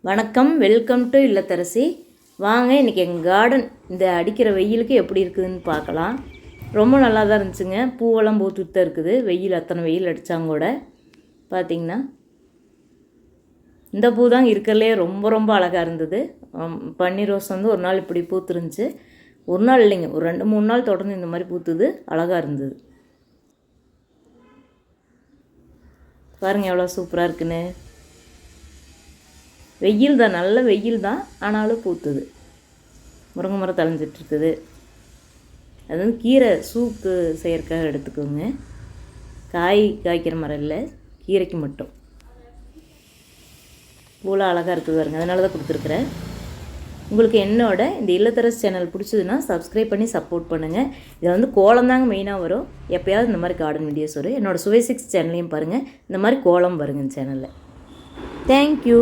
வணக்கம், welcome to இல்லத்தரசி. வாங்க இன்றைக்கி எங்கள் கார்டன் இந்த அடிக்கிற வெயிலுக்கு எப்படி இருக்குதுன்னு பார்க்கலாம். ரொம்ப நல்லா தான் இருந்துச்சுங்க. பூவெல்லாம் பூத்துட்டு தான் இருக்குது. வெயில் அத்தனை வெயில் அடித்தாங்க கூட பார்த்திங்கன்னா இந்த பூ தான் இருக்கிறதுலே ரொம்ப ரொம்ப அழகாக இருந்தது. பன்னீர் ரோஸ் வந்து ஒரு நாள் இப்படி பூத்துருந்துச்சு. ஒரு நாள் இல்லைங்க, ஒரு 2-3 நாள் தொடர்ந்து இந்த மாதிரி பூத்துது. அழகாக இருந்தது. பாருங்கள் எவ்வளோ சூப்பராக இருக்குன்னு. வெயில் தான், நல்ல வெயில் தான், ஆனாலும் பூத்துது. முருங்கை மரம் தளைஞ்சிட்ருக்குது. அது வந்து கீரை சூப்பு செய்யறதுக்காக எடுத்துக்கோங்க. காய்க்கிற மரம் இல்லை, கீரைக்கு மட்டும். பூலாம் அழகாக இருக்குது பாருங்க, அதனால தான் கொடுத்துருக்குறேன். உங்களுக்கு என்னோட இந்த இல்லத்தரசி சேனல் பிடிச்சதுன்னா சப்ஸ்கிரைப் பண்ணி சப்போர்ட் பண்ணுங்கள். இதில் வந்து கோலம் தாங்க மெயினாக வரும். எப்போயாவது இந்த மாதிரி கார்டன் வீடியோஸ் வரும். என்னோடய சுவை 6 சேனல்லையும் பாருங்கள், இந்த மாதிரி கோலம் வருங்க இந்த சேனலில். தேங்க்யூ.